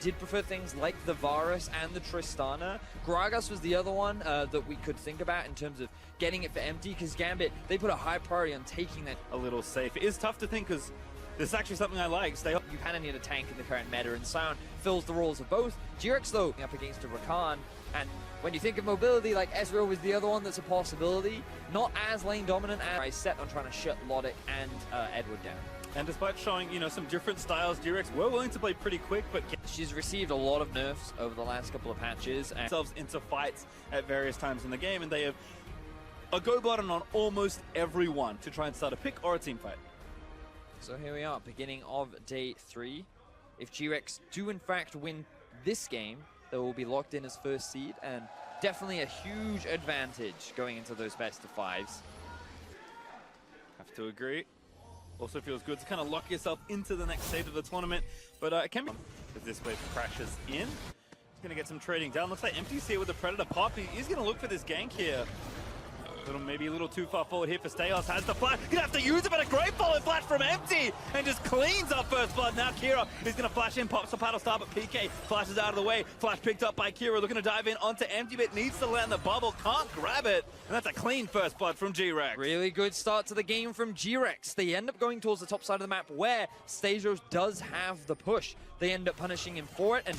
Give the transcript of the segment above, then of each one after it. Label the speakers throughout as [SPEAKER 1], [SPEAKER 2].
[SPEAKER 1] did prefer things like the Varus and the Tristana. Gragas was the other one that we could think about in terms of getting it for empty, because Gambit, they put a high priority on taking that.
[SPEAKER 2] A little safe. It is tough to think because this is actually something I like.
[SPEAKER 1] You kind of need a tank in the current meta, and Sion fills the roles of both. GRX, though, up against a Rakan, and when you think of mobility, like Ezreal was the other one that's a possibility. Not as lane dominant as I set on trying to shut Logic and Edward down.
[SPEAKER 2] And despite showing, you know, some different styles, GRX were willing to play pretty quick, but
[SPEAKER 1] she's received a lot of nerfs over the last couple of patches. And
[SPEAKER 2] themselves into fights at various times in the game, and they have a go button on almost everyone to try and start a pick or a team fight.
[SPEAKER 1] So here we are, beginning of day 3. If GRX do in fact win this game, they will be locked in as first seed, and definitely a huge advantage going into those best of 5s.
[SPEAKER 2] Have to agree. Also feels good to kind of lock yourself into the next stage of the tournament, but it can be if this wave crashes in. He's going to get some trading down. Looks like Empty's here with the Predator pop. He's going to look for this gank here. Maybe a little too far forward here for Stayos. Has the flash. Gonna have to use it, but a great follow flash from Empty and just cleans up first blood. Now Kira is gonna flash in, pops the paddle star, but PK flashes out of the way. Flash picked up by Kira, looking to dive in onto Empty, but needs to land the bubble, can't grab it. And that's a clean first blood from GRX.
[SPEAKER 1] Really good start to the game from GRX. They end up going towards the top side of the map where Stasios does have the push. They end up punishing him for it, and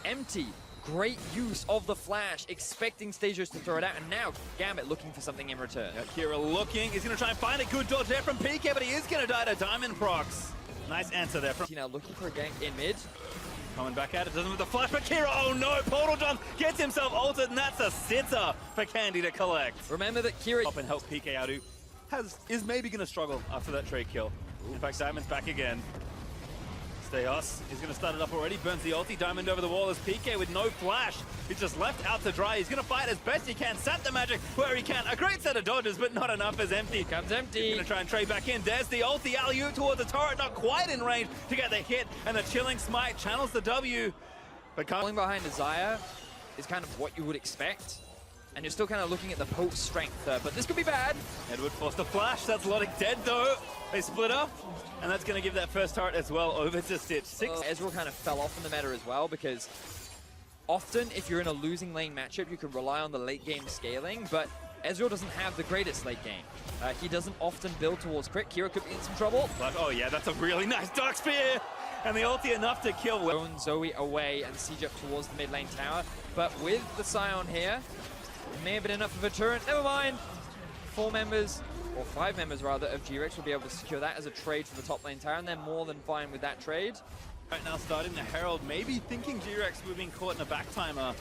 [SPEAKER 1] Empty, great use of the flash, expecting Stasios to throw it out, and now Gambit looking for something in return.
[SPEAKER 2] Yeah, Kira looking, he's going to try and find a good dodge there from PK, but he is going to die to Diamond Procs. Nice answer there from...
[SPEAKER 1] Now looking for a gank in mid.
[SPEAKER 2] Coming back at it, doesn't with the flash, but Kira, oh no, Portal Jump gets himself ulted, and that's a sitter for Candy to collect.
[SPEAKER 1] Remember that Kira...
[SPEAKER 2] Up and help PK out, who is maybe going to struggle after that trade kill. In fact, Diamond's back again. Stayos is going to start it up already, burns the ulti, Diamond over the wall as PK with no flash. He's just left out to dry. He's going to fight as best he can, sap the magic where he can. A great set of dodges, but not enough as Empty.
[SPEAKER 1] Comes Empty.
[SPEAKER 2] He's going to try and trade back in. There's the ulti, alley-oop towards the turret, not quite in range to get the hit, and the chilling smite channels the W. But
[SPEAKER 1] falling behind Desire is kind of what you would expect. And you're still kind of looking at the poke strength, but this could be bad.
[SPEAKER 2] Edward forced a flash. That's Logic dead though. They split up, and that's going to give that first turret as well over to Stitch.
[SPEAKER 1] Ezreal kind of fell off in the meta as well, because often if you're in a losing lane matchup, you can rely on the late game scaling, but Ezreal doesn't have the greatest late game. He doesn't often build towards crit. Kira could be in some trouble.
[SPEAKER 2] Oh yeah, that's a really nice Dark Spear! And the ulti enough to kill.
[SPEAKER 1] Throwing Zoe away and siege up towards the mid lane tower, but with the Sion here, it may have been enough of a turret. Never mind. 4 members, or 5 members rather, of GRX will be able to secure that as a trade for the top lane tower, and they're more than fine with that trade.
[SPEAKER 2] Right now starting the Herald, maybe thinking GRX were being caught in a back timer.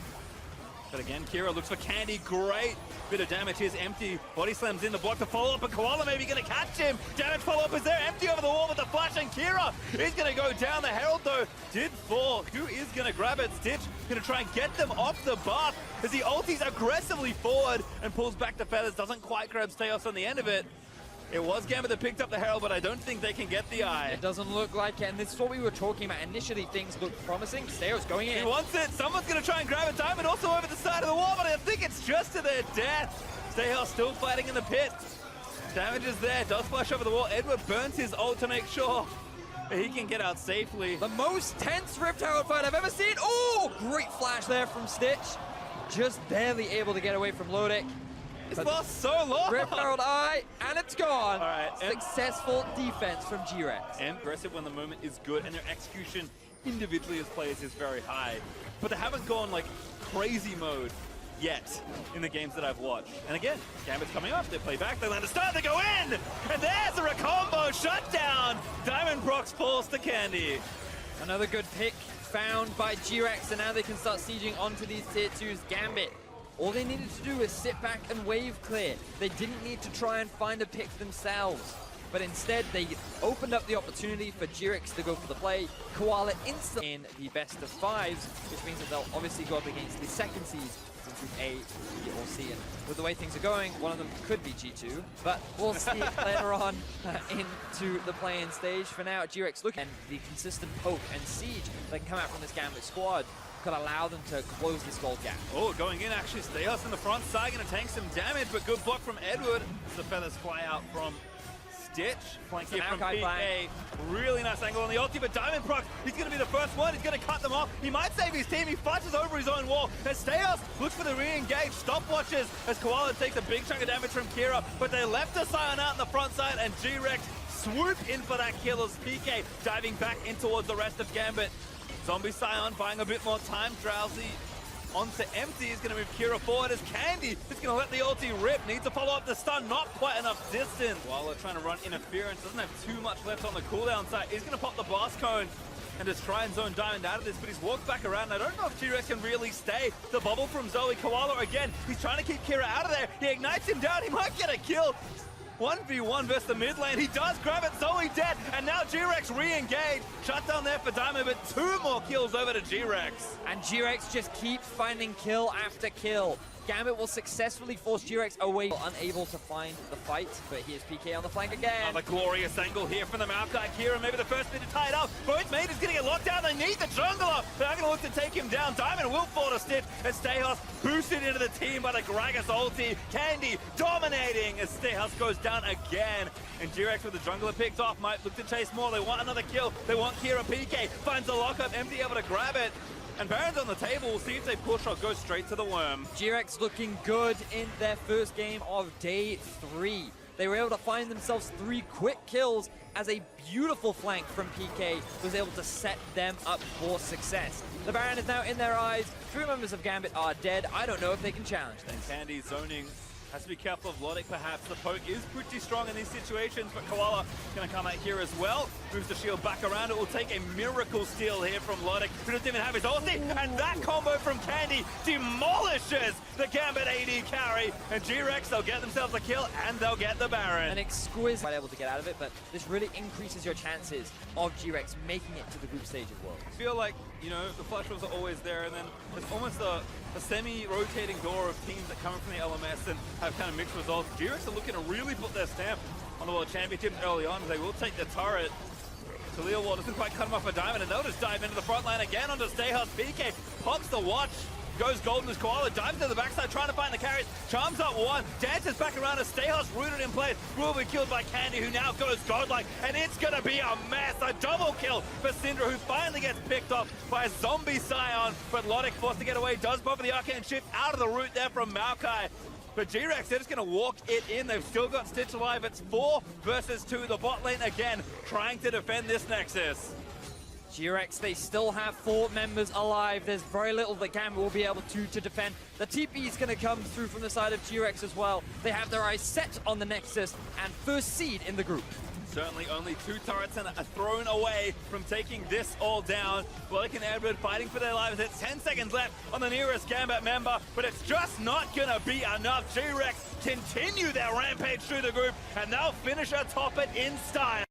[SPEAKER 2] But again, Kira looks for Candy, great bit of damage. Here's Empty, body slams in the block to follow up, but Koala maybe going to catch him. Damage follow-up is there, Empty over the wall with the flash, and Kira is going to go down. The Herald though did fall. Who is going to grab it? Stitch going to try and get them off the buff as he ultis aggressively forward and pulls back the feathers. Doesn't quite grab Stayos on the end of it. It was Gambit that picked up the Herald, but I don't think they can get the eye.
[SPEAKER 1] It doesn't look like it, and this is what we were talking about. Initially, things looked promising. Stayos going in.
[SPEAKER 2] He wants it. Someone's going to try and grab it. Diamond also over the side of the wall, but I think it's just to their death. Stayos still fighting in the pit. Damage is there. Does flash over the wall. Edward burns his ult to make sure he can get out safely.
[SPEAKER 1] The most tense Rift Herald fight I've ever seen. Oh, great flash there from Stitch. Just barely able to get away from Logic.
[SPEAKER 2] It's lost so long.
[SPEAKER 1] Rift Herald Eye, and it's gone.
[SPEAKER 2] All right.
[SPEAKER 1] Successful defense from GRX.
[SPEAKER 2] And aggressive when the moment is good, and their execution individually as players is very high. But they haven't gone like crazy mode yet in the games that I've watched. And again, Gambit's coming up, they play back, they land a start, they go in! And there's a recombo shutdown! Diamond Procs falls to Candy.
[SPEAKER 1] Another good pick found by GRX, and now they can start sieging onto these tier 2s. Gambit, all they needed to do was sit back and wave clear. They didn't need to try and find a pick themselves, but instead they opened up the opportunity for GRX to go for the play. Koala instantly in the best of 5s, which means that they'll obviously go up against the second seeds, since Group A, B, or C. And with the way things are going, one of them could be G2, but we'll see later on into the play-in stage. For now, GRX look, and the consistent poke and siege that can come out from this Gambit squad could allow them to close this gold gap.
[SPEAKER 2] Oh, going in actually, Stayos in the front side, going to tank some damage, but good block from Edward as the feathers fly out from ditch. Flank here from
[SPEAKER 1] Maokai
[SPEAKER 2] PK.
[SPEAKER 1] flank.
[SPEAKER 2] Really nice angle on the ulti, but Diamond procs. He's going to be the first one. He's going to cut them off. He might save his team. He flashes over his own wall. As Steos looks for the re-engage. Stopwatches as Koala takes a big chunk of damage from Kira, but they left a Scion out in the front side, and GRX swoop in for that kill as PK diving back in towards the rest of Gambit. Zombie Scion buying a bit more time. Drowsy onto Empty is going to move Kira forward as Candy is going to let the ulti rip. Needs to follow up the stun, not quite enough distance. While they're trying to run interference, doesn't have too much left on the cooldown side. He's going to pop the blast cone and just try and zone Diamond out of this, but he's walked back around. I don't know if GRX can really stay. The bubble from Zoe. Koala again, he's trying to keep Kira out of there. He ignites him down, he might get a kill. 1v1 versus the mid lane. He does grab it, Zoe dead, and now GRX re-engaged. Shut down there for Diamond, but 2 more kills over to GRX.
[SPEAKER 1] And GRX just keeps finding kill after kill. Gambit will successfully force GRX away, unable to find the fight, but here's PK on the flank again.
[SPEAKER 2] Another glorious angle here from the Maokai. Kira, maybe the first bit to tie it up. Both mates is going to get locked down. They need the jungler. They're going to look to take him down. Diamond will fall to stitch as Stehos boosted into the team by the Gragas ulti. Candy dominating as Stehos goes down again. And GRX with the jungler picked off might look to chase more. They want another kill. They want Kira. PK finds the lockup. Empty able to grab it. And Baron's on the table. We'll see if they push or go straight to the worm.
[SPEAKER 1] GRX looking good in their first game of day 3. They were able to find themselves 3 quick kills as a beautiful flank from PK was able to set them up for success. The Baron is now in their eyes. 3 members of Gambit are dead. I don't know if they can challenge them.
[SPEAKER 2] And Candy zoning. Has to be careful of Logic, perhaps. The poke is pretty strong in these situations, but Koala going to come out here as well. Moves the shield back around. It will take a miracle steal here from Logic, who doesn't even have his ulti. And that combo from Candy demolishes the Gambit AD carry. And GRX, they'll get themselves a kill, and they'll get the Baron.
[SPEAKER 1] An exquisite quite able to get out of it, but this really increases your chances of GRX making it to the group stage of Worlds.
[SPEAKER 2] I feel like, you know, the flash was always there, and then there's almost a semi-rotating door of teams that come from the LMS and have kind of mixed results. GRX are looking to really put their stamp on the World Championships early on. They will take the turret. Khalil Wall doesn't quite cut him off a diamond, and they'll just dive into the front line again onto Stehos. PK pops the watch. Goes golden as Koala dives to the backside trying to find the carries. Charms up 1, dances back around as Stehos rooted in place. Will be killed by Candy, who now goes godlike, and it's gonna be a mess. A double kill for Syndra, who finally gets picked off by a zombie Scion, but Logic forced to get away. Does both of the arcane shift out of the route there from Maokai. But GRX, they're just going to walk it in. They've still got Stitch alive. It's 4 versus 2. The bot lane again trying to defend this Nexus.
[SPEAKER 1] GRX, they still have 4 members alive. There's very little that Gambit will be able to defend. The TP is going to come through from the side of GRX as well. They have their eyes set on the Nexus and first seed in the group.
[SPEAKER 2] Certainly only 2 turrets and a throne away from taking this all down. Blake and Edward fighting for their lives. It's 10 seconds left on the nearest Gambit member, but it's just not going to be enough. GRX continue their rampage through the group, and they'll finish atop it in style.